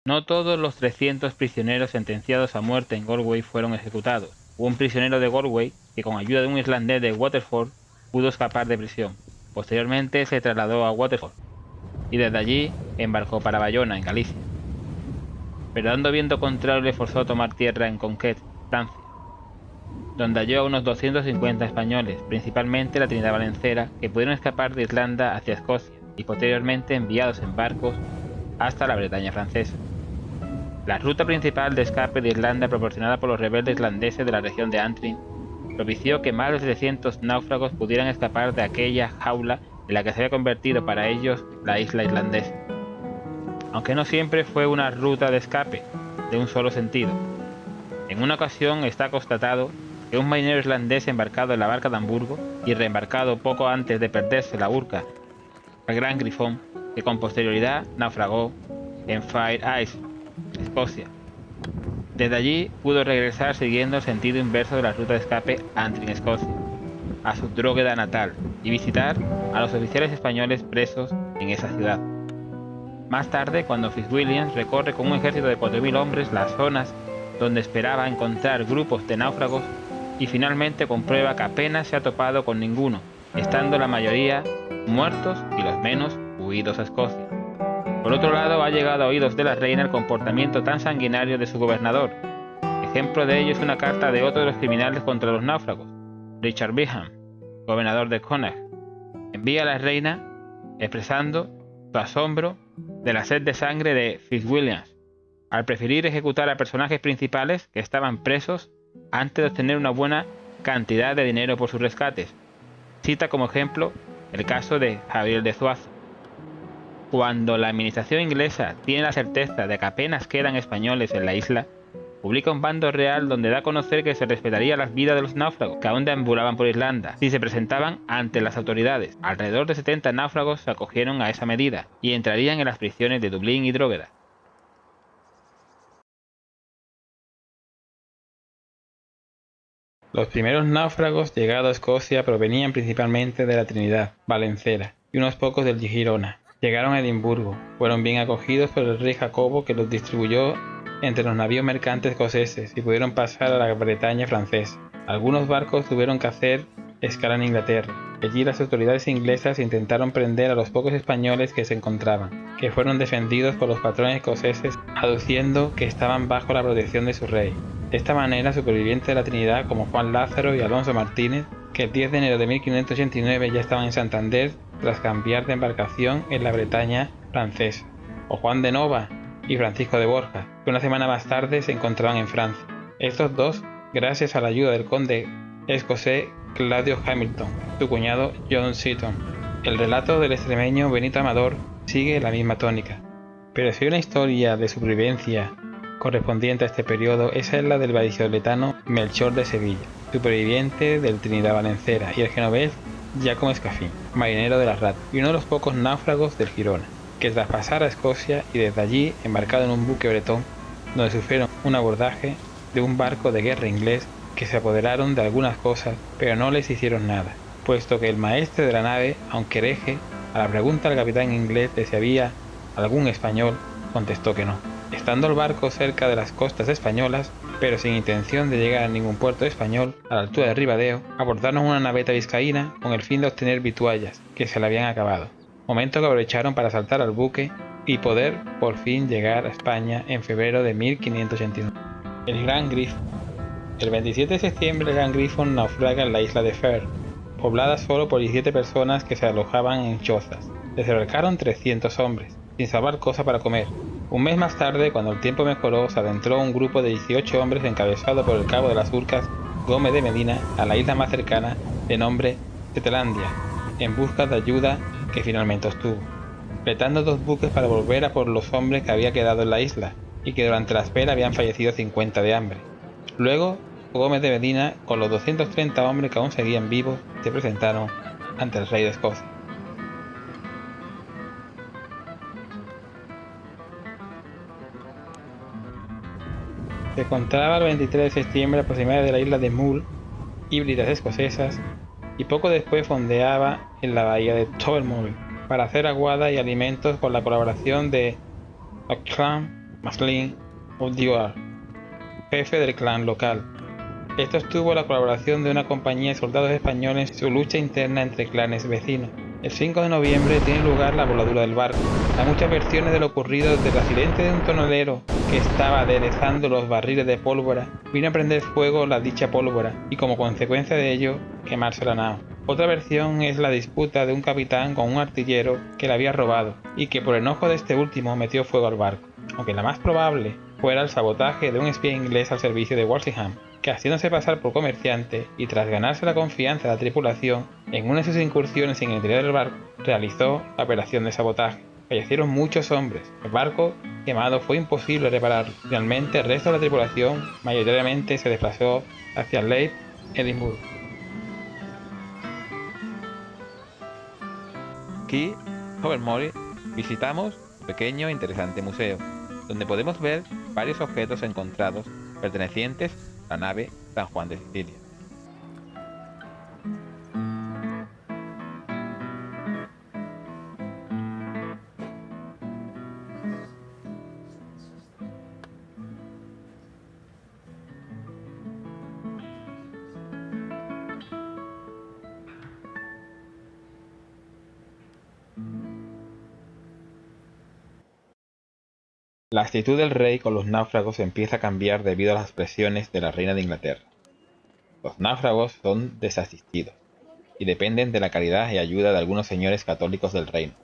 No todos los 300 prisioneros sentenciados a muerte en Galway fueron ejecutados. Hubo un prisionero de Galway que, con ayuda de un irlandés de Waterford, pudo escapar de prisión. Posteriormente se trasladó a Waterford y desde allí embarcó para Bayona, en Galicia. Pero dando viento contrario le forzó a tomar tierra en Conquet, Francia, donde halló a unos 250 españoles, principalmente la Trinidad Valencera, que pudieron escapar de Irlanda hacia Escocia y posteriormente enviados en barcos hasta la Bretaña francesa. La ruta principal de escape de Irlanda, proporcionada por los rebeldes irlandeses de la región de Antrim, propició que más de 700 náufragos pudieran escapar de aquella jaula en la que se había convertido para ellos la isla irlandesa. Aunque no siempre fue una ruta de escape de un solo sentido. En una ocasión está constatado que un marinero irlandés embarcado en la barca de Hamburgo y reembarcado poco antes de perderse la urca, el Gran Grifón, que con posterioridad naufragó en Fire Isle, Escocia. Desde allí pudo regresar siguiendo el sentido inverso de la ruta de escape Antrim, Escocia, a su Drogheda natal, y visitar a los oficiales españoles presos en esa ciudad. Más tarde, cuando Fitzwilliam recorre con un ejército de 4.000 hombres las zonas donde esperaba encontrar grupos de náufragos y finalmente comprueba que apenas se ha topado con ninguno, estando la mayoría muertos y los menos huidos a Escocia. Por otro lado, ha llegado a oídos de la reina el comportamiento tan sanguinario de su gobernador. Ejemplo de ello es una carta de otro de los criminales contra los náufragos, Richard Bingham, gobernador de Connacht. Envía a la reina expresando su asombro de la sed de sangre de Fitzwilliam, al preferir ejecutar a personajes principales que estaban presos antes de obtener una buena cantidad de dinero por sus rescates. Cita como ejemplo el caso de Javier de Zuazo. Cuando la administración inglesa tiene la certeza de que apenas quedan españoles en la isla, publica un bando real donde da a conocer que se respetaría las vidas de los náufragos que aún deambulaban por Irlanda si se presentaban ante las autoridades. Alrededor de 70 náufragos se acogieron a esa medida y entrarían en las prisiones de Dublín y Drogheda. Los primeros náufragos llegados a Escocia provenían principalmente de la Trinidad Valencera y unos pocos del Girona. Llegaron a Edimburgo, fueron bien acogidos por el rey Jacobo, que los distribuyó entre los navíos mercantes escoceses y pudieron pasar a la Bretaña francesa. Algunos barcos tuvieron que hacer escala en Inglaterra. Allí las autoridades inglesas intentaron prender a los pocos españoles que se encontraban, que fueron defendidos por los patrones escoceses, aduciendo que estaban bajo la protección de su rey. De esta manera, supervivientes de la Trinidad como Juan Lázaro y Alonso Martínez, que el 10 de enero de 1589 ya estaban en Santander tras cambiar de embarcación en la Bretaña francesa, o Juan de Nova y Francisco de Borja, que una semana más tarde se encontraban en Francia. Estos dos, gracias a la ayuda del conde escocés Claudio Hamilton, su cuñado John Seaton. El relato del extremeño Benito Amador sigue la misma tónica, pero si hay una historia de supervivencia correspondiente a este periodo, esa es la del vallisoletano Melchor de Sevilla, superviviente del Trinidad Valencera, y el genovés Giacomo Scafin, marinero de la Rat, y uno de los pocos náufragos del Girona, que tras pasar a Escocia y desde allí embarcado en un buque bretón, donde sufrieron un abordaje de un barco de guerra inglés, que se apoderaron de algunas cosas, pero no les hicieron nada, puesto que el maestre de la nave, aunque hereje, a la pregunta del capitán inglés de si había algún español, contestó que no. Estando el barco cerca de las costas españolas, pero sin intención de llegar a ningún puerto español, a la altura de Ribadeo, abordaron una naveta vizcaína con el fin de obtener vituallas, que se le habían acabado, momento que aprovecharon para saltar al buque y poder por fin llegar a España en febrero de 1589. El Gran Grifón. El 27 de septiembre el Gran Grifón naufraga en la isla de Fer, poblada solo por 17 personas que se alojaban en chozas. Desembarcaron 300 hombres, sin salvar cosa para comer. Un mes más tarde, cuando el tiempo mejoró, se adentró un grupo de 18 hombres encabezado por el cabo de las Urcas, Gómez de Medina, a la isla más cercana, de nombre Setelandia, en busca de ayuda que finalmente obtuvo, fletando 2 buques para volver a por los hombres que había quedado en la isla y que durante la espera habían fallecido 50 de hambre. Luego, Gómez de Medina, con los 230 hombres que aún seguían vivos, se presentaron ante el rey de Escocia. Se encontraba el 23 de septiembre aproximadamente de la isla de Mull, híbridas escocesas, y poco después fondeaba en la bahía de Tobermory para hacer aguada y alimentos con la colaboración de Auckland Maslin O'Dwyer, jefe del clan local. Esto tuvo la colaboración de una compañía de soldados españoles en su lucha interna entre clanes vecinos. El 5 de noviembre tiene lugar la voladura del barco. Hay muchas versiones de lo ocurrido, desde el accidente de un tonelero que estaba aderezando los barriles de pólvora, vino a prender fuego la dicha pólvora y como consecuencia de ello quemarse la nao. Otra versión es la disputa de un capitán con un artillero que le había robado y que por enojo de este último metió fuego al barco, aunque la más probable fuera el sabotaje de un espía inglés al servicio de Walsingham, que haciéndose pasar por comerciante y tras ganarse la confianza de la tripulación, en una de sus incursiones en el interior del barco, realizó la operación de sabotaje. Fallecieron muchos hombres. El barco quemado fue imposible repararlo. Finalmente, el resto de la tripulación mayoritariamente se desplazó hacia Leith, Edimburgo. Aquí, Tobermory, visitamos un pequeño e interesante museo, donde podemos ver varios objetos encontrados pertenecientes a la nave San Juan de Sicilia. La actitud del rey con los náufragos empieza a cambiar debido a las presiones de la reina de Inglaterra. Los náufragos son desasistidos y dependen de la caridad y ayuda de algunos señores católicos del reino,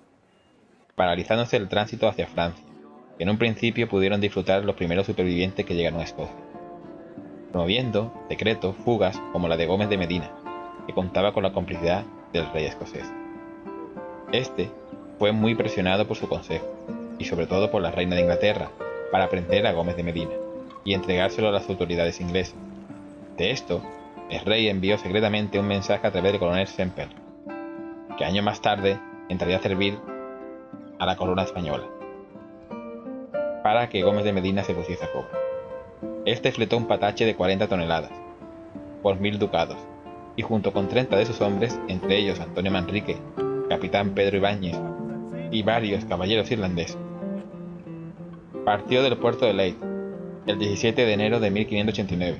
paralizándose el tránsito hacia Francia, que en un principio pudieron disfrutar los primeros supervivientes que llegaron a Escocia, promoviendo decretos, fugas como la de Gómez de Medina, que contaba con la complicidad del rey escocés. Este fue muy presionado por su consejo, y sobre todo por la reina de Inglaterra, para prender a Gómez de Medina y entregárselo a las autoridades inglesas. De esto, el rey envió secretamente un mensaje a través del coronel Semper, que años más tarde entraría a servir a la corona española, para que Gómez de Medina se pusiese a cobro. Este fletó un patache de 40 toneladas, por 1000 ducados, y junto con 30 de sus hombres, entre ellos Antonio Manrique, capitán Pedro Ibáñez y varios caballeros irlandeses, partió del puerto de Leith el 17 de enero de 1589.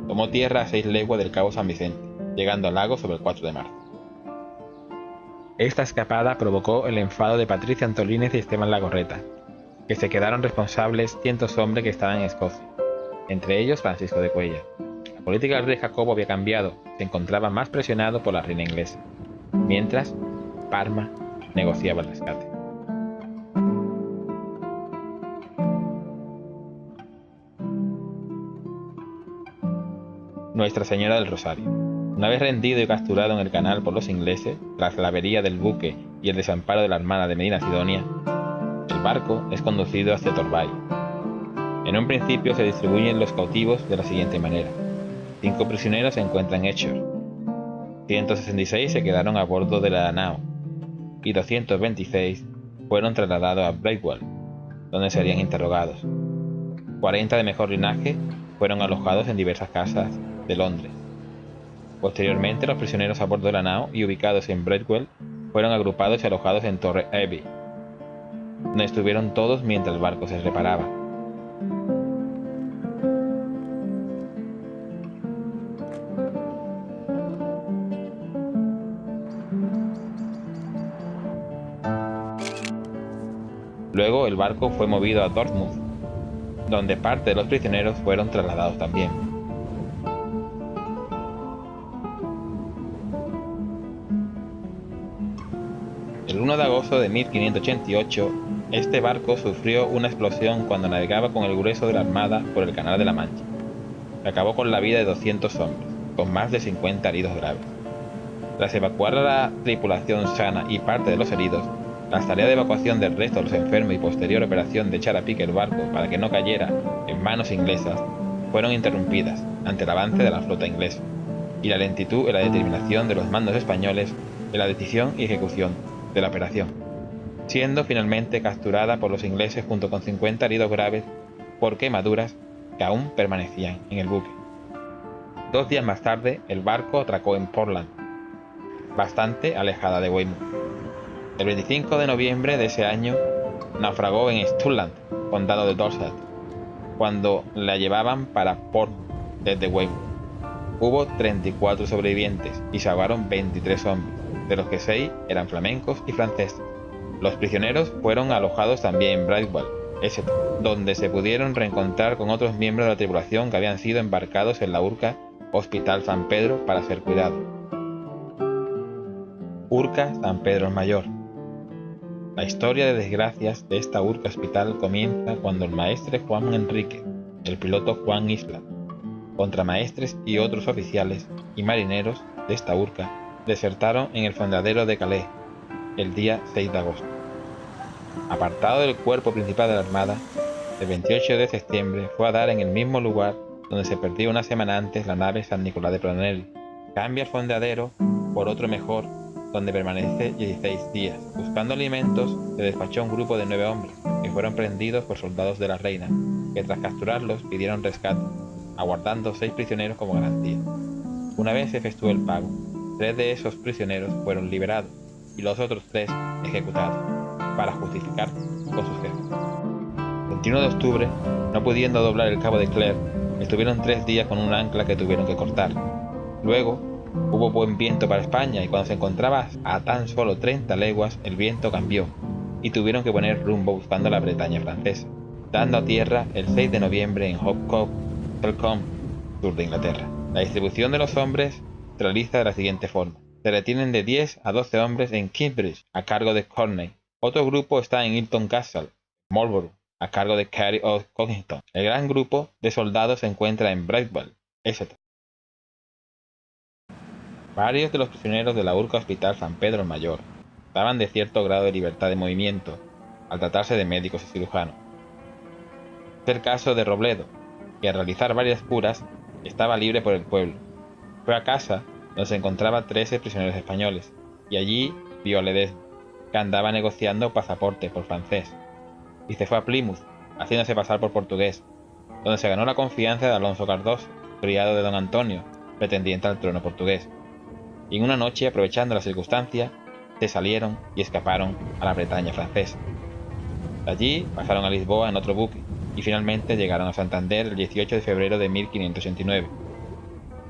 Tomó tierra a 6 leguas del cabo San Vicente, llegando al lago sobre el 4 de marzo. Esta escapada provocó el enfado de Patricia Antolínez y Esteban Lagorreta, que se quedaron responsables cientos hombres que estaban en Escocia, entre ellos Francisco de Cuellar. La política del rey Jacobo había cambiado, se encontraba más presionado por la reina inglesa, mientras Parma negociaba el rescate. Nuestra Señora del Rosario. Una vez rendido y capturado en el canal por los ingleses, tras la avería del buque y el desamparo de la Armada de Medina Sidonia, el barco es conducido hacia Torbay. En un principio se distribuyen los cautivos de la siguiente manera: 5 prisioneros se encuentran en Echor, 166 se quedaron a bordo de la nao y 226 fueron trasladados a Blakewell, donde serían interrogados. 40 de mejor linaje fueron alojados en diversas casas de Londres. Posteriormente, los prisioneros a bordo de la nao y ubicados en Blakewell fueron agrupados y alojados en Torre Abbey, donde estuvieron todos mientras el barco se reparaba. Luego el barco fue movido a Dartmouth, donde parte de los prisioneros fueron trasladados también. El 1 de agosto de 1588, este barco sufrió una explosión cuando navegaba con el grueso de la Armada por el Canal de la Mancha, que acabó con la vida de 200 hombres, con más de 50 heridos graves. Tras evacuar a la tripulación sana y parte de los heridos, las tareas de evacuación del resto de los enfermos y posterior operación de echar a pique el barco para que no cayera en manos inglesas fueron interrumpidas ante el avance de la flota inglesa y la lentitud y la determinación de los mandos españoles en la decisión y ejecución de la operación, siendo finalmente capturada por los ingleses junto con 50 heridos graves por quemaduras que aún permanecían en el buque. 2 días más tarde, el barco atracó en Portland, bastante alejada de Weymouth. El 25 de noviembre de ese año naufragó en Sturland, condado de Dorset, cuando la llevaban para Portsmouth desde Weymouth. Hubo 34 sobrevivientes y se ahogaron 23 hombres, de los que 6 eran flamencos y franceses. Los prisioneros fueron alojados también en Brightwell, Exeter, donde se pudieron reencontrar con otros miembros de la tripulación que habían sido embarcados en la Urca Hospital San Pedro para ser cuidados. Urca San Pedro el Mayor. La historia de desgracias de esta Urca Hospital comienza cuando el maestre Juan Enrique, el piloto Juan Isla, contramaestres y otros oficiales y marineros de esta Urca desertaron en el fondeadero de Calais el día 6 de agosto. Apartado del cuerpo principal de la Armada, el 28 de septiembre fue a dar en el mismo lugar donde se perdió una semana antes la nave San Nicolás de Planelli. Cambia el fondeadero por otro mejor, donde permanece 16 días. Buscando alimentos, se despachó un grupo de 9 hombres, que fueron prendidos por soldados de la reina, que tras capturarlos pidieron rescate, aguardando 6 prisioneros como garantía. Una vez se efectuó el pago, 3 de esos prisioneros fueron liberados y los otros 3 ejecutados, para justificar con sus jefes. El 21 de octubre, no pudiendo doblar el cabo de Clare, estuvieron 3 días con un ancla que tuvieron que cortar. Luego, hubo buen viento para España y cuando se encontraba a tan solo 30 leguas, el viento cambió y tuvieron que poner rumbo buscando la Bretaña francesa, dando a tierra el 6 de noviembre en Hope Cove, Helcombe, sur de Inglaterra. La distribución de los hombres se realiza de la siguiente forma. Se retienen de 10 a 12 hombres en Kingsbridge, a cargo de Corney. Otro grupo está en Hilton Castle, Marlborough, a cargo de Carey of Cognington. El gran grupo de soldados se encuentra en Brightwell, Exeter. Varios de los prisioneros de la Urca Hospital San Pedro el Mayor estaban de cierto grado de libertad de movimiento, al tratarse de médicos y cirujanos. Es el caso de Robledo, que al realizar varias curas estaba libre por el pueblo. Fue a casa donde se encontraban 13 prisioneros españoles, y allí vio a Ledesma, que andaba negociando pasaporte por francés, y se fue a Plymouth, haciéndose pasar por portugués, donde se ganó la confianza de Alonso Cardoso, criado de don Antonio, pretendiente al trono portugués. Y en una noche, aprovechando la circunstancia, se salieron y escaparon a la Bretaña francesa. De allí pasaron a Lisboa en otro buque, y finalmente llegaron a Santander el 18 de febrero de 1589.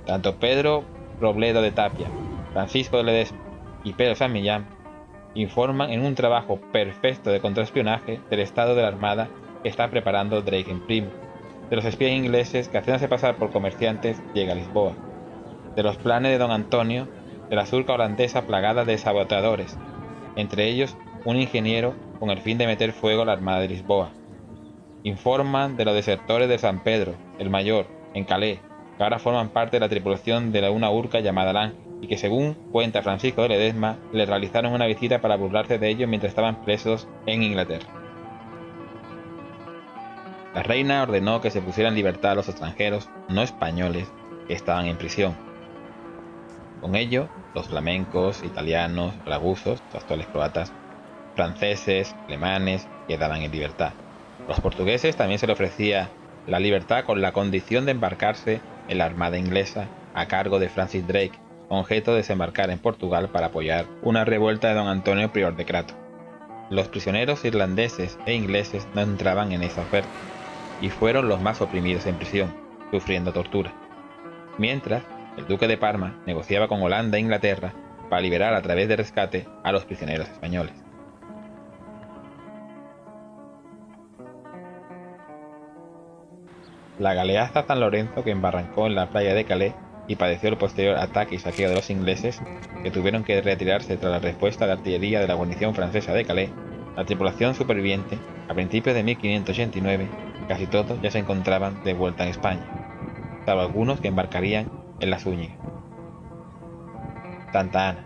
Tanto Pedro Robledo de Tapia, Francisco de Ledesma y Pedro San Millán informan en un trabajo perfecto de contraespionaje del estado de la Armada que está preparando Drake en Plymouth, de los espías ingleses que haciéndose pasar por comerciantes llega a Lisboa, de los planes de don Antonio, de la surca holandesa plagada de saboteadores, entre ellos un ingeniero con el fin de meter fuego a la Armada de Lisboa. Informan de los desertores de San Pedro, el Mayor, en Calais, que ahora forman parte de la tripulación de una urca llamada El Ángel, y que según cuenta Francisco de Ledesma, le realizaron una visita para burlarse de ellos mientras estaban presos en Inglaterra. La reina ordenó que se pusieran en libertad a los extranjeros no españoles que estaban en prisión. Con ello, los flamencos, italianos, ragusos, los actuales croatas, franceses, alemanes, quedaban en libertad. A los portugueses también se les ofrecía la libertad con la condición de embarcarse en la armada inglesa a cargo de Francis Drake, con objeto de desembarcar en Portugal para apoyar una revuelta de don Antonio Prior de Crato. Los prisioneros irlandeses e ingleses no entraban en esa oferta, y fueron los más oprimidos en prisión, sufriendo tortura. Mientras, el duque de Parma negociaba con Holanda e Inglaterra para liberar a través de rescate a los prisioneros españoles. La galeaza San Lorenzo, que embarrancó en la playa de Calais y padeció el posterior ataque y saqueo de los ingleses, que tuvieron que retirarse tras la respuesta de artillería de la guarnición francesa de Calais, la tripulación superviviente, a principios de 1589, casi todos ya se encontraban de vuelta en España, salvo algunos que embarcarían en la Zúñiga. Santa Ana.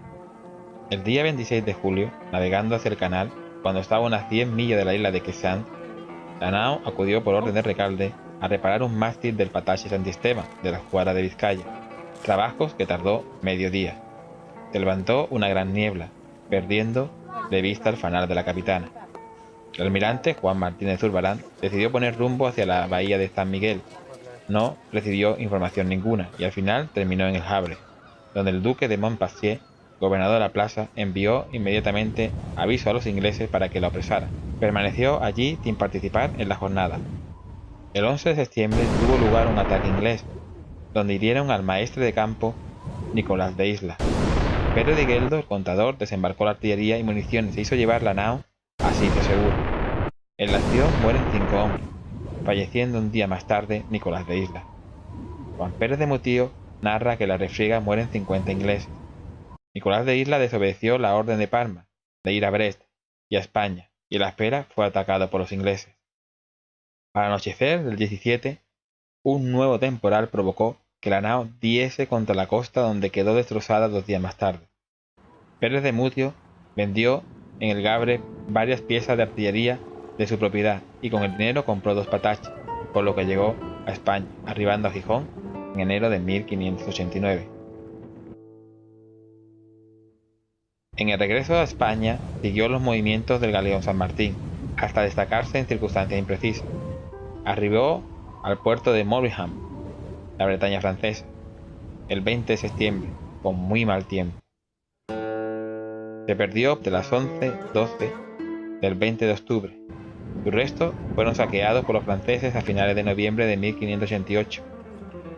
El día 26 de julio, navegando hacia el canal, cuando estaba a unas 10 millas de la isla de Quesant, la nao acudió por orden de Recalde a reparar un mástil del Patache Santisteban de la Escuadra de Vizcaya, trabajos que tardó medio día. Se levantó una gran niebla, perdiendo de vista el fanal de la capitana. El almirante Juan Martínez Zurbarán decidió poner rumbo hacia la bahía de San Miguel. No recibió información ninguna y al final terminó en el Havre, donde el duque de Montpensier, gobernador de la plaza, envió inmediatamente aviso a los ingleses para que lo apresaran. Permaneció allí sin participar en la jornada. El 11 de septiembre tuvo lugar un ataque inglés, donde hirieron al maestre de campo Nicolás de Isla. Pedro de Gueldo, el contador, desembarcó la artillería y municiones e hizo llevar la nao a sitio seguro. En la acción mueren 5 hombres, falleciendo un día más tarde Nicolás de Isla. Juan Pérez de Mutío narra que en la refriega mueren 50 ingleses. Nicolás de Isla desobedeció la orden de Parma de ir a Brest y a España, y en la espera fue atacado por los ingleses. Al anochecer del 17, un nuevo temporal provocó que la nao diese contra la costa, donde quedó destrozada 2 días más tarde. Pérez de Mutio vendió en el Gabre varias piezas de artillería de su propiedad y con el dinero compró 2 pataches, por lo que llegó a España, arribando a Gijón en enero de 1589. En el regreso a España siguió los movimientos del galeón San Martín, hasta destacarse en circunstancias imprecisas. Arribó al puerto de Morbihan, la Bretaña francesa, el 20 de septiembre, con muy mal tiempo. Se perdió de las 11:12 del 20 de octubre. Sus restos fueron saqueados por los franceses a finales de noviembre de 1588.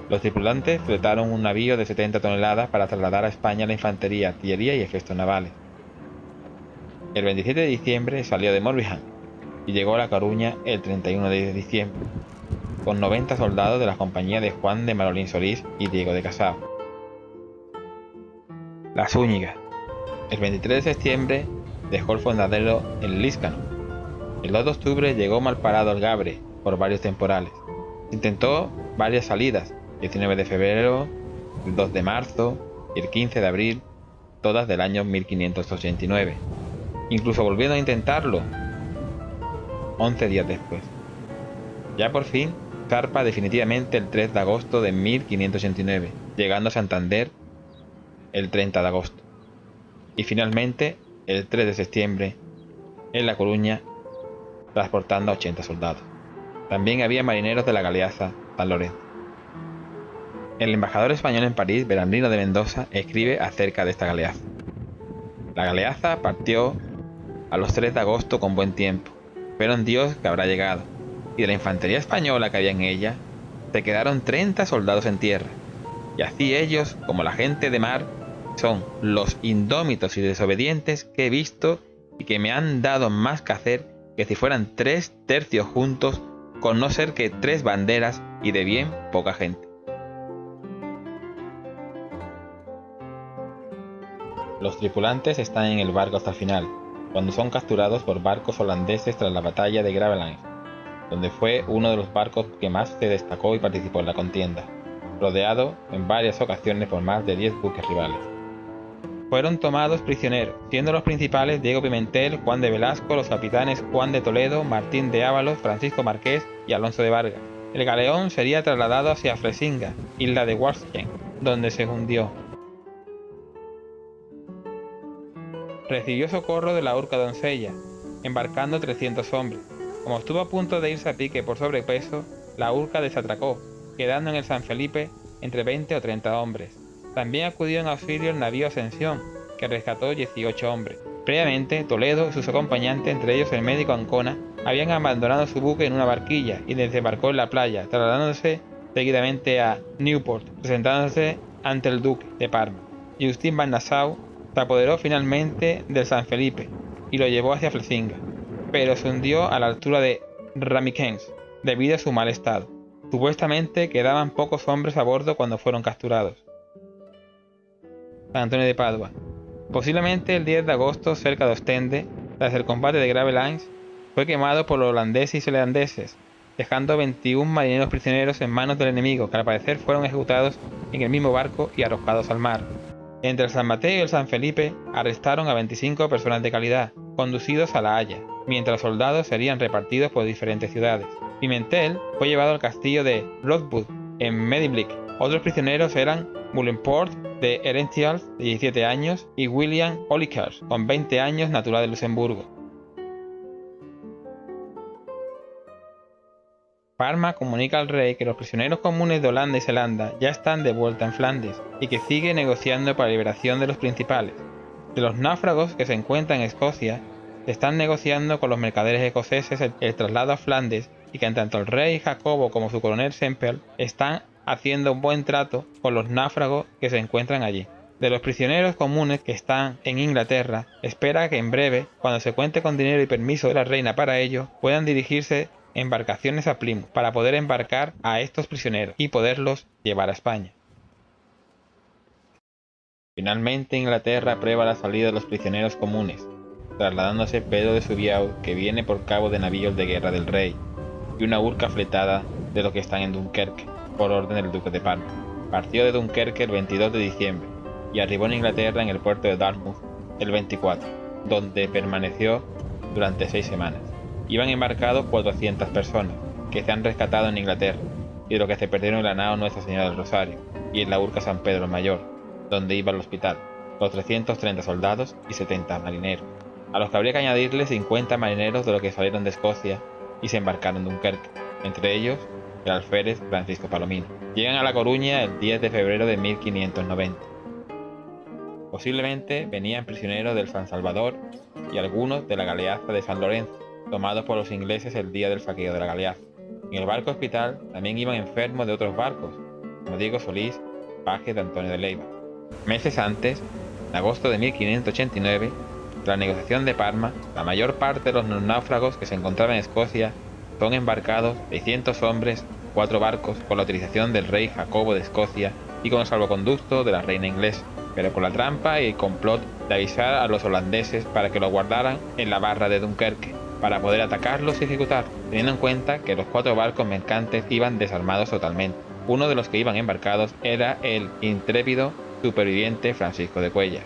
Los tripulantes fletaron un navío de 70 toneladas para trasladar a España la infantería, artillería y efectos navales. El 27 de diciembre salió de Morbihan y llegó a La Coruña el 31 de diciembre, con 90 soldados de la compañía de Juan de Marolín Solís y Diego de Casao. La Zúñiga. El 23 de septiembre dejó el fondadero en Líscano. El 2 de octubre llegó mal parado al Gabre por varios temporales. Intentó varias salidas, 19 de febrero, el 2 de marzo y el 15 de abril, todas del año 1589. Incluso volviendo a intentarlo 11 días después. Ya por fin zarpa definitivamente el 3 de agosto de 1589, llegando a Santander el 30 de agosto. Y finalmente el 3 de septiembre en La Coruña, transportando a 80 soldados. También había marineros de la galeaza San Lorenzo. El embajador español en París, Bernardino de Mendoza, escribe acerca de esta galeaza. La galeaza partió a los 3 de agosto con buen tiempo, pero en Dios que habrá llegado, y de la infantería española que había en ella, se quedaron 30 soldados en tierra, y así ellos, como la gente de mar, son los indómitos y desobedientes que he visto y que me han dado más que hacer que si fueran 3 tercios juntos, con no ser que 3 banderas y de bien poca gente. Los tripulantes están en el barco hasta el final, cuando son capturados por barcos holandeses tras la batalla de Gravelines, donde fue uno de los barcos que más se destacó y participó en la contienda, rodeado en varias ocasiones por más de 10 buques rivales. Fueron tomados prisioneros, siendo los principales Diego Pimentel, Juan de Velasco, los capitanes Juan de Toledo, Martín de Ábalos, Francisco Marqués y Alonso de Vargas. El galeón sería trasladado hacia Fresinga, isla de Warstein, donde se hundió. Recibió socorro de la Urca Doncella, embarcando 300 hombres. Como estuvo a punto de irse a pique por sobrepeso, la Urca desatracó, quedando en el San Felipe entre 20 o 30 hombres. También acudió en auxilio el navío Ascensión, que rescató 18 hombres. Previamente, Toledo y sus acompañantes, entre ellos el médico Ancona, habían abandonado su buque en una barquilla y desembarcó en la playa, trasladándose seguidamente a Newport, presentándose ante el duque de Parma. Justin van Nassau se apoderó finalmente del San Felipe y lo llevó hacia Fresinga, pero se hundió a la altura de Rammikens debido a su mal estado. Supuestamente quedaban pocos hombres a bordo cuando fueron capturados. San Antonio de Padua. Posiblemente el 10 de agosto, cerca de Ostende, tras el combate de Gravelines, fue quemado por los holandeses y holandeses, dejando 21 marineros prisioneros en manos del enemigo, que al parecer fueron ejecutados en el mismo barco y arrojados al mar. Entre el San Mateo y el San Felipe arrestaron a 25 personas de calidad, conducidos a La Haya, mientras los soldados serían repartidos por diferentes ciudades. Pimentel fue llevado al castillo de Rothwood, en Medemblik. Otros prisioneros eran Mullenport de Herentials, de 17 años, y William Olikars, con 20 años, natural de Luxemburgo. Parma comunica al rey que los prisioneros comunes de Holanda y Zelanda ya están de vuelta en Flandes y que sigue negociando para la liberación de los principales. De los náufragos que se encuentran en Escocia, se están negociando con los mercaderes escoceses el traslado a Flandes y que tanto el rey Jacobo como su coronel Semper están haciendo un buen trato con los náufragos que se encuentran allí. De los prisioneros comunes que están en Inglaterra, espera que en breve, cuando se cuente con dinero y permiso de la reina para ello, puedan dirigirse embarcaciones a Plymouth para poder embarcar a estos prisioneros y poderlos llevar a España. Finalmente Inglaterra aprueba la salida de los prisioneros comunes, trasladándose Pedro de Subiau, que viene por cabo de navíos de guerra del rey, y una urca fletada de los que están en Dunkerque, por orden del duque de Parma. Partió de Dunkerque el 22 de diciembre y arribó en Inglaterra en el puerto de Dartmouth el 24, donde permaneció durante 6 semanas. Iban embarcados 400 personas, que se han rescatado en Inglaterra, y de los que se perdieron en la nao Nuestra Señora del Rosario, y en la urca San Pedro el Mayor, donde iba al hospital, los 330 soldados y 70 marineros, a los que habría que añadirle 50 marineros de los que salieron de Escocia y se embarcaron en Dunkerque, entre ellos el alférez Francisco Palomino. Llegan a La Coruña el 10 de febrero de 1590. Posiblemente venían prisioneros del San Salvador y algunos de la galeaza de San Lorenzo, tomados por los ingleses el día del saqueo de la galeaza. En el barco hospital también iban enfermos de otros barcos, como Diego Solís, paje de Antonio de Leiva. Meses antes, en agosto de 1589, tras la negociación de Parma, la mayor parte de los náufragos que se encontraban en Escocia son embarcados 600 hombres, 4 barcos, con la utilización del rey Jacobo de Escocia y con el salvoconducto de la reina inglesa, pero con la trampa y el complot de avisar a los holandeses para que los guardaran en la barra de Dunkerque, para poder atacarlos y ejecutar, teniendo en cuenta que los 4 barcos mercantes iban desarmados totalmente. Uno de los que iban embarcados era el intrépido superviviente Francisco de Cuéllar.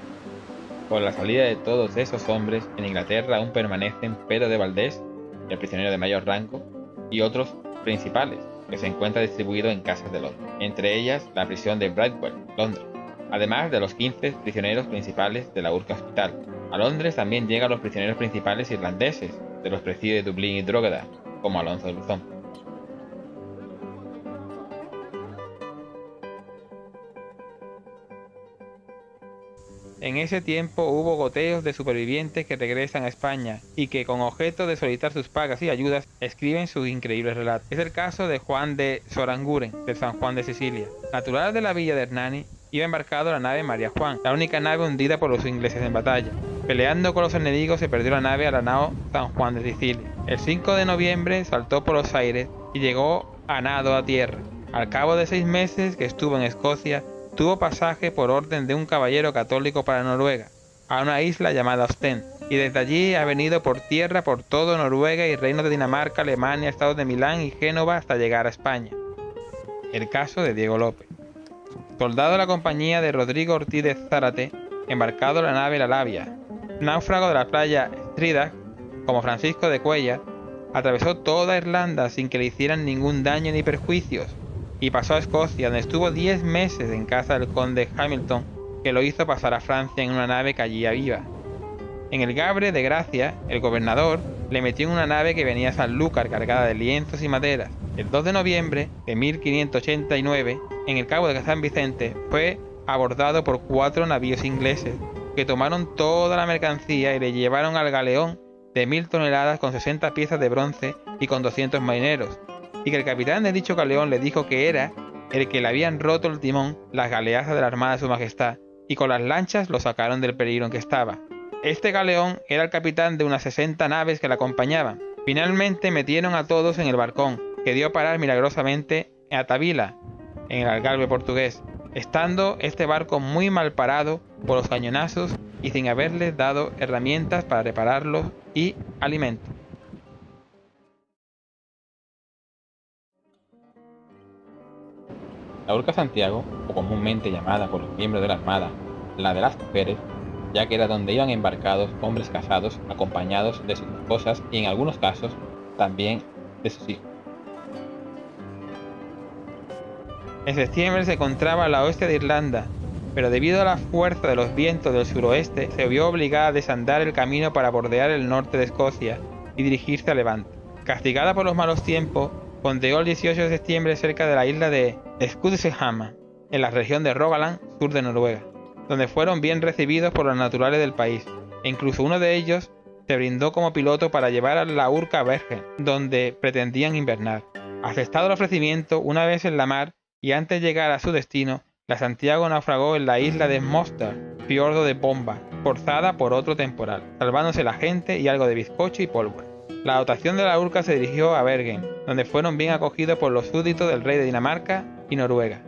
Por la salida de todos esos hombres, en Inglaterra aún permanecen Pedro de Valdés, el prisionero de mayor rango, y otros principales, que se encuentran distribuidos en casas de Londres, entre ellas la prisión de Bridewell, Londres, además de los 15 prisioneros principales de la Urca Hospital. A Londres también llegan los prisioneros principales irlandeses de los presidios de Dublín y Drogheda, como Alonso de Luzón. En ese tiempo hubo goteos de supervivientes que regresan a España y que, con objeto de solicitar sus pagas y ayudas, escriben sus increíbles relatos. Es el caso de Juan de Soranguren, de San Juan de Sicilia. Natural de la villa de Hernani, iba embarcado la nave María Juan, la única nave hundida por los ingleses en batalla. Peleando con los enemigos se perdió la nave a la nao San Juan de Sicilia. El 5 de noviembre saltó por los aires y llegó a nado a tierra. Al cabo de 6 meses que estuvo en Escocia, tuvo pasaje por orden de un caballero católico para Noruega, a una isla llamada Ostend, y desde allí ha venido por tierra por todo Noruega y reinos de Dinamarca, Alemania, estados de Milán y Génova hasta llegar a España. El caso de Diego López. Soldado de la compañía de Rodrigo Ortiz de Zárate, embarcado en la nave La Labia, náufrago de la playa Strydag, como Francisco de Cuéllar, atravesó toda Irlanda sin que le hicieran ningún daño ni perjuicios, y pasó a Escocia, donde estuvo 10 meses en casa del conde Hamilton, que lo hizo pasar a Francia en una nave que allí iba. En el Gabre de Gracia, el gobernador le metió en una nave que venía a Sanlúcar cargada de lienzos y maderas. El 2 de noviembre de 1589, en el cabo de San Vicente, fue abordado por 4 navíos ingleses, que tomaron toda la mercancía y le llevaron al galeón de 1000 toneladas con 60 piezas de bronce y con 200 marineros, y que el capitán de dicho galeón le dijo que era el que le habían roto el timón las galeazas de la Armada de Su Majestad, y con las lanchas lo sacaron del peligro en que estaba. Este galeón era el capitán de unas 60 naves que la acompañaban. Finalmente metieron a todos en el barcón, que dio a parar milagrosamente a Tavila, en el Algarve portugués, estando este barco muy mal parado por los cañonazos y sin haberles dado herramientas para repararlos y alimento. La Urca Santiago, o comúnmente llamada por los miembros de la Armada la de las mujeres, ya que era donde iban embarcados hombres casados acompañados de sus esposas y en algunos casos también de sus hijos. En septiembre se encontraba al oeste de Irlanda, pero debido a la fuerza de los vientos del suroeste se vio obligada a desandar el camino para bordear el norte de Escocia y dirigirse a Levante. Castigada por los malos tiempos, fondeó el 18 de septiembre cerca de la isla de Skudshamn, en la región de Rogaland, sur de Noruega, donde fueron bien recibidos por los naturales del país, e incluso uno de ellos se brindó como piloto para llevar a la Urca a Bergen, donde pretendían invernar. Aceptado el ofrecimiento, una vez en la mar y antes de llegar a su destino, la Santiago naufragó en la isla de Moster, fiordo de Bomba, forzada por otro temporal, salvándose la gente y algo de bizcocho y pólvora. La dotación de la Urca se dirigió a Bergen, donde fueron bien acogidos por los súbditos del rey de Dinamarca y Noruega.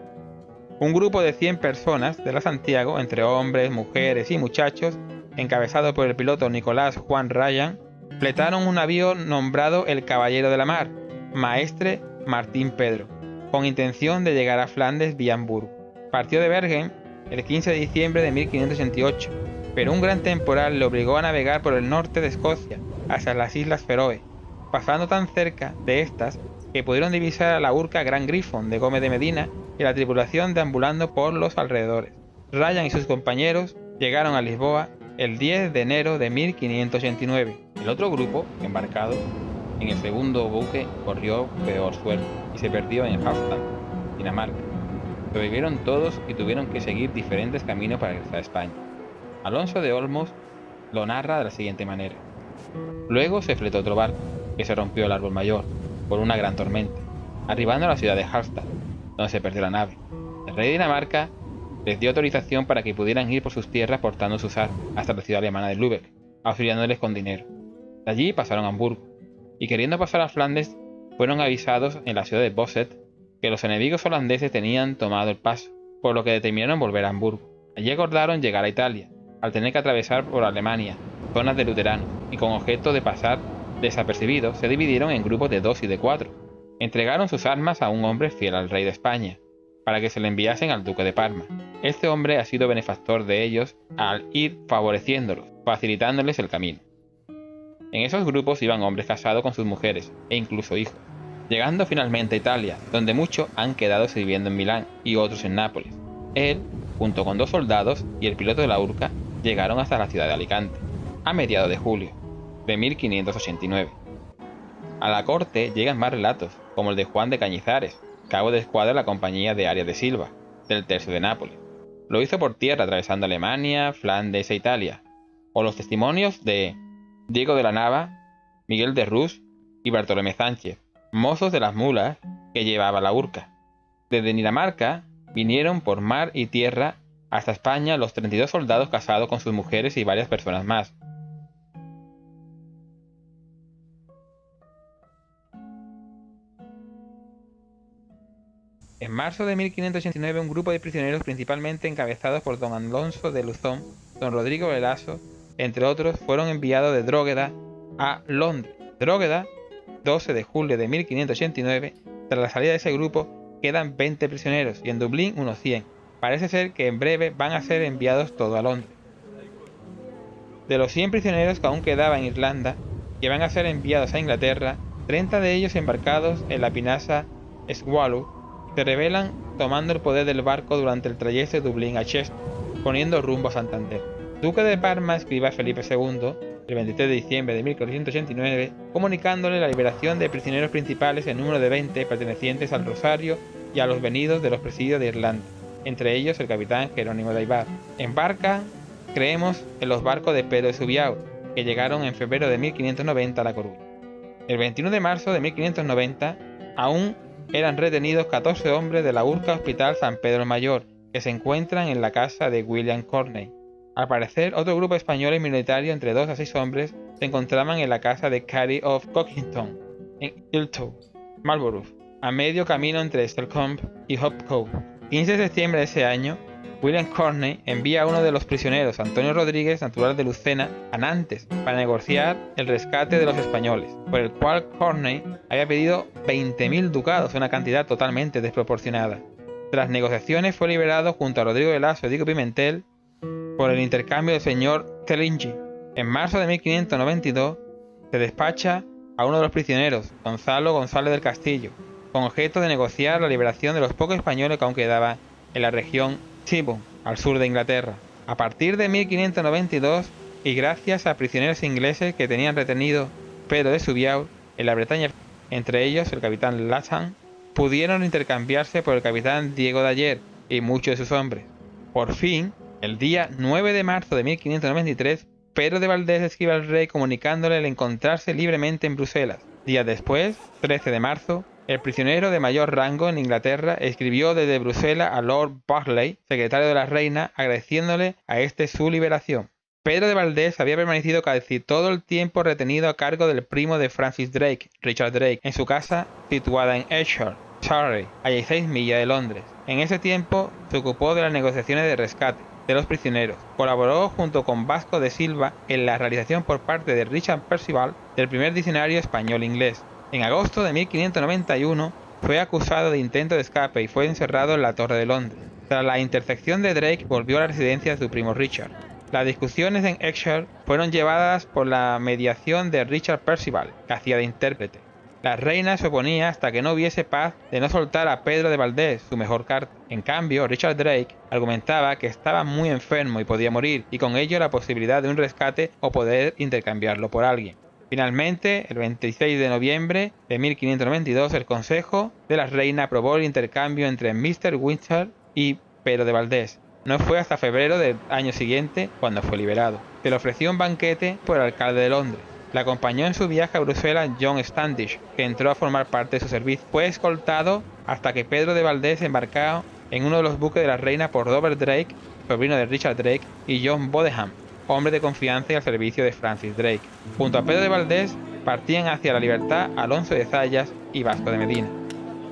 Un grupo de 100 personas de la Santiago, entre hombres, mujeres y muchachos, encabezado por el piloto Nicolás Juan Ryan, fletaron un navío nombrado el Caballero de la Mar, Maestre Martín Pedro, con intención de llegar a Flandes vía Hamburgo. Partió de Bergen el 15 de diciembre de 1588, pero un gran temporal le obligó a navegar por el norte de Escocia hacia las Islas Feroe, pasando tan cerca de estas que pudieron divisar a la Urca Gran Griffon de Gómez de Medina y la tripulación deambulando por los alrededores. Ryan y sus compañeros llegaron a Lisboa el 10 de enero de 1589. El otro grupo, embarcado en el segundo buque, corrió peor suerte y se perdió en Halmstad, Dinamarca. Sobrevivieron todos y tuvieron que seguir diferentes caminos para regresar a España. Alonso de Olmos lo narra de la siguiente manera. Luego se fletó otro barco, que se rompió el árbol mayor, por una gran tormenta, arribando a la ciudad de Halmstad, donde se perdió la nave. El rey de Dinamarca les dio autorización para que pudieran ir por sus tierras portando sus armas hasta la ciudad alemana de Lübeck, auxiliándoles con dinero. De allí pasaron a Hamburgo, y queriendo pasar a Flandes, fueron avisados en la ciudad de Bosset que los enemigos holandeses tenían tomado el paso, por lo que determinaron volver a Hamburgo. Allí acordaron llegar a Italia, al tener que atravesar por Alemania, zonas de luteranos, y con objeto de pasar desapercibidos, se dividieron en grupos de 2 y de 4. Entregaron sus armas a un hombre fiel al rey de España, para que se le enviasen al duque de Parma. Este hombre ha sido benefactor de ellos al ir favoreciéndolos, facilitándoles el camino. En esos grupos iban hombres casados con sus mujeres, e incluso hijos, llegando finalmente a Italia, donde muchos han quedado viviendo en Milán y otros en Nápoles. Él, junto con 2 soldados y el piloto de la Urca, llegaron hasta la ciudad de Alicante, a mediados de julio de 1589. A la corte llegan más relatos, como el de Juan de Cañizares, cabo de escuadra de la compañía de Arias de Silva, del tercio de Nápoles. Lo hizo por tierra atravesando Alemania, Flandes e Italia, o los testimonios de Diego de la Nava, Miguel de Rus y Bartolomé Sánchez, mozos de las mulas que llevaba la Urca. Desde Dinamarca vinieron por mar y tierra hasta España los 32 soldados casados con sus mujeres y varias personas más. En marzo de 1589 un grupo de prisioneros principalmente encabezados por don Alonso de Luzón, don Rodrigo de Lasso, entre otros, fueron enviados de Drogheda a Londres. Drogheda, 12 de julio de 1589, tras la salida de ese grupo quedan 20 prisioneros y en Dublín unos 100. Parece ser que en breve van a ser enviados todos a Londres. De los 100 prisioneros que aún quedaban en Irlanda, que van a ser enviados a Inglaterra, 30 de ellos embarcados en la pinasa Swallow, se rebelan tomando el poder del barco durante el trayecto de Dublín a Chester, poniendo rumbo a Santander. Duque de Parma escribe a Felipe II, el 23 de diciembre de 1489, comunicándole la liberación de prisioneros principales en número de 20 pertenecientes al Rosario y a los venidos de los presidios de Irlanda, entre ellos el capitán Jerónimo de Aybar. Embarcan, creemos, en los barcos de Pedro de Subiao, que llegaron en febrero de 1590 a La Coruña. El 21 de marzo de 1590, aún eran retenidos 14 hombres de la Urca Hospital San Pedro el Mayor, que se encuentran en la casa de William Corney. Al parecer, otro grupo de españoles minoritarios entre 2 a 6 hombres se encontraban en la casa de Cary of Cockington, en Ilto, Marlborough, a medio camino entre Stelcombe y Hope Cove. 15 de septiembre de ese año, William Corney envía a uno de los prisioneros, Antonio Rodríguez, natural de Lucena, a Nantes, para negociar el rescate de los españoles, por el cual Corney había pedido 20.000 ducados, una cantidad totalmente desproporcionada. Tras negociaciones fue liberado junto a Rodrigo de Lasso y Diego Pimentel por el intercambio del señor Telingi. En marzo de 1592 se despacha a uno de los prisioneros, Gonzalo González del Castillo, con objeto de negociar la liberación de los pocos españoles que aún quedaban en la región Chibon, al sur de Inglaterra. A partir de 1592, y gracias a prisioneros ingleses que tenían retenido Pedro de Subiau en la Bretaña, entre ellos el capitán Latham, pudieron intercambiarse por el capitán Diego de Ayer y muchos de sus hombres. Por fin, el día 9 de marzo de 1593, Pedro de Valdés escribe al rey comunicándole el encontrarse libremente en Bruselas. Días después, 13 de marzo, el prisionero de mayor rango en Inglaterra escribió desde Bruselas a Lord Burghley, secretario de la reina, agradeciéndole a este su liberación. Pedro de Valdés había permanecido casi todo el tiempo retenido a cargo del primo de Francis Drake, Richard Drake, en su casa situada en Esher, Surrey, a 16 millas de Londres. En ese tiempo se ocupó de las negociaciones de rescate de los prisioneros. Colaboró junto con Vasco de Silva en la realización por parte de Richard Percival del primer diccionario español-inglés. En agosto de 1591 fue acusado de intento de escape y fue encerrado en la Torre de Londres. Tras la intercepción de Drake volvió a la residencia de su primo Richard. Las discusiones en Exeter fueron llevadas por la mediación de Richard Percival, que hacía de intérprete. La reina se oponía hasta que no hubiese paz de no soltar a Pedro de Valdés, su mejor carta. En cambio, Richard Drake argumentaba que estaba muy enfermo y podía morir, y con ello la posibilidad de un rescate o poder intercambiarlo por alguien. Finalmente, el 26 de noviembre de 1592, el Consejo de la Reina aprobó el intercambio entre Mr. Windsor y Pedro de Valdés. No fue hasta febrero del año siguiente cuando fue liberado. Se le ofreció un banquete por el alcalde de Londres. Le acompañó en su viaje a Bruselas John Standish, que entró a formar parte de su servicio. Fue escoltado hasta que Pedro de Valdés embarcó en uno de los buques de la reina por Robert Drake, sobrino de Richard Drake, y John Bodenham, hombre de confianza y al servicio de Francis Drake. Junto a Pedro de Valdés partían hacia la libertad Alonso de Zayas y Vasco de Medina.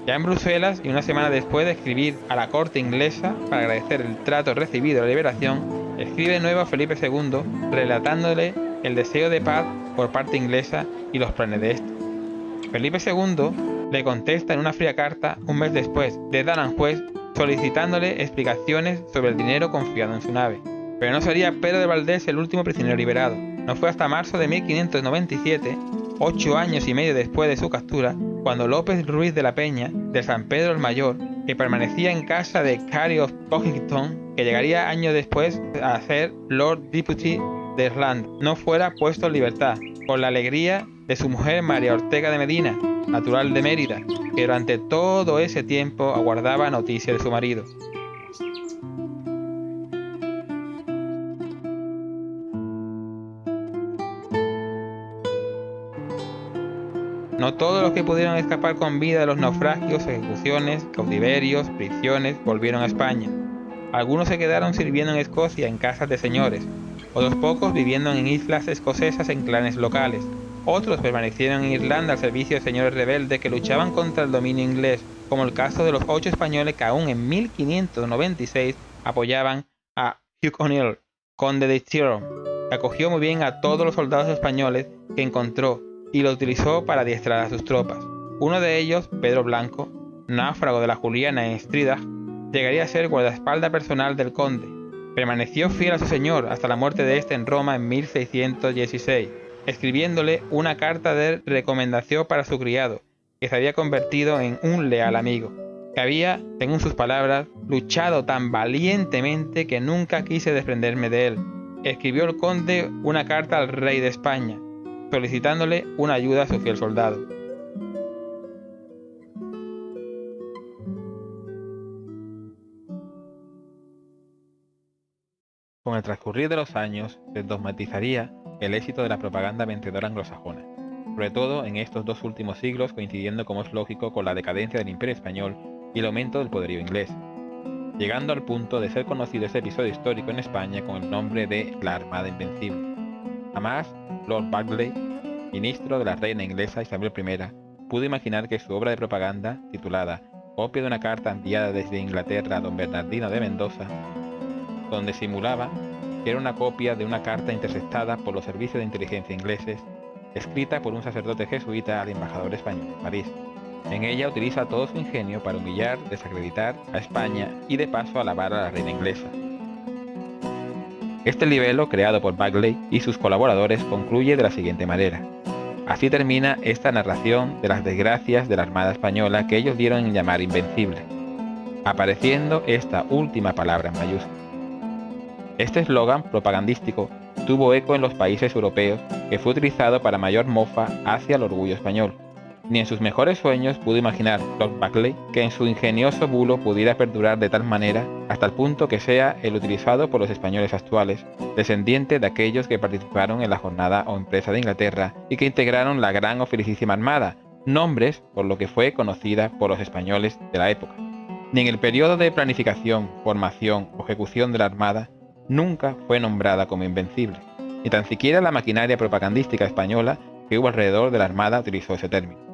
Ya en Bruselas, y una semana después de escribir a la corte inglesa para agradecer el trato recibido de la liberación, escribe de nuevo a Felipe II relatándole el deseo de paz por parte inglesa y los planes de este. Felipe II le contesta en una fría carta un mes después de Aranjuez solicitándole explicaciones sobre el dinero confiado en su nave. Pero no sería Pedro de Valdés el último prisionero liberado. No fue hasta marzo de 1597, 8 años y medio después de su captura, cuando López Ruiz de la Peña, de San Pedro el Mayor, que permanecía en casa de Cary of Cockington, que llegaría años después a ser Lord Deputy de Irlanda, no fuera puesto en libertad, por la alegría de su mujer María Ortega de Medina, natural de Mérida, que durante todo ese tiempo aguardaba noticias de su marido. No todos los que pudieron escapar con vida de los naufragios, ejecuciones, cautiverios, prisiones, volvieron a España. Algunos se quedaron sirviendo en Escocia en casas de señores, otros pocos viviendo en islas escocesas en clanes locales. Otros permanecieron en Irlanda al servicio de señores rebeldes que luchaban contra el dominio inglés, como el caso de los 8 españoles que aún en 1596 apoyaban a Hugh O'Neill, conde de Tyrone, que acogió muy bien a todos los soldados españoles que encontró y lo utilizó para adiestrar a sus tropas. Uno de ellos, Pedro Blanco, náufrago de la Juliana en Stridach, llegaría a ser guardaespaldas personal del conde. Permaneció fiel a su señor hasta la muerte de este en Roma en 1616, escribiéndole una carta de recomendación para su criado, que se había convertido en un leal amigo, que había, según sus palabras, luchado tan valientemente que nunca quise desprenderme de él. Escribió el conde una carta al rey de España, solicitándole una ayuda a su fiel soldado. Con el transcurrir de los años se dogmatizaría el éxito de la propaganda vencedora anglosajona, sobre todo en estos 2 últimos siglos, coincidiendo como es lógico con la decadencia del Imperio español y el aumento del poderío inglés, llegando al punto de ser conocido este episodio histórico en España con el nombre de la Armada Invencible. Además, Lord Burghley, ministro de la reina inglesa Isabel I, pudo imaginar que su obra de propaganda, titulada Copia de una carta enviada desde Inglaterra a don Bernardino de Mendoza, donde simulaba que era una copia de una carta interceptada por los servicios de inteligencia ingleses, escrita por un sacerdote jesuita al embajador español en París. En ella utiliza todo su ingenio para humillar, desacreditar a España y de paso alabar a la reina inglesa. Este libelo, creado por Burghley y sus colaboradores, concluye de la siguiente manera. Así termina esta narración de las desgracias de la Armada Española que ellos dieron en llamar invencible, apareciendo esta última palabra en mayúsculas. Este eslogan propagandístico tuvo eco en los países europeos, que fue utilizado para mayor mofa hacia el orgullo español, Ni en sus mejores sueños pudo imaginar Lord Buckley que en su ingenioso bulo pudiera perdurar de tal manera hasta el punto que sea el utilizado por los españoles actuales, descendiente de aquellos que participaron en la jornada o empresa de Inglaterra y que integraron la gran o felicísima armada, nombres por lo que fue conocida por los españoles de la época. Ni en el periodo de planificación, formación o ejecución de la armada nunca fue nombrada como invencible, ni tan siquiera la maquinaria propagandística española que hubo alrededor de la armada utilizó ese término.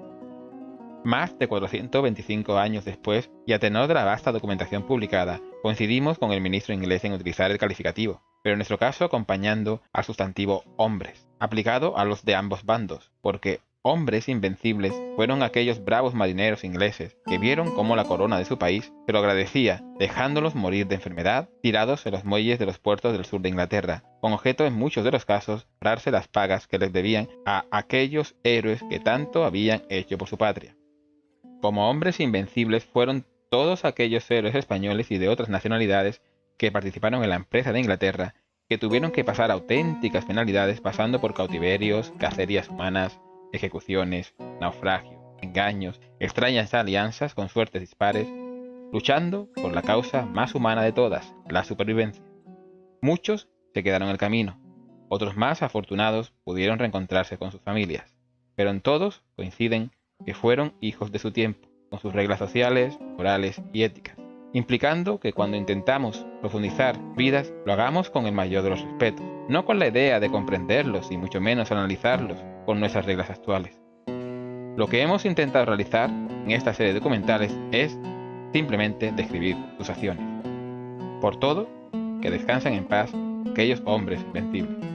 Más de 425 años después, y a tenor de la vasta documentación publicada, coincidimos con el ministro inglés en utilizar el calificativo, pero en nuestro caso acompañando al sustantivo hombres, aplicado a los de ambos bandos, porque hombres invencibles fueron aquellos bravos marineros ingleses que vieron cómo la corona de su país se lo agradecía, dejándolos morir de enfermedad, tirados en los muelles de los puertos del sur de Inglaterra, con objeto en muchos de los casos darse las pagas que les debían a aquellos héroes que tanto habían hecho por su patria. Como hombres invencibles fueron todos aquellos héroes españoles y de otras nacionalidades que participaron en la empresa de Inglaterra, que tuvieron que pasar auténticas penalidades pasando por cautiverios, cacerías humanas, ejecuciones, naufragios, engaños, extrañas alianzas con suertes dispares, luchando por la causa más humana de todas, la supervivencia. Muchos se quedaron en el camino, otros más afortunados pudieron reencontrarse con sus familias, pero en todos coinciden que fueron hijos de su tiempo, con sus reglas sociales, morales y éticas, implicando que cuando intentamos profundizar vidas, lo hagamos con el mayor de los respetos, no con la idea de comprenderlos y mucho menos analizarlos con nuestras reglas actuales. Lo que hemos intentado realizar en esta serie de documentales es simplemente describir sus acciones. Por todo, que descansen en paz aquellos hombres invencibles.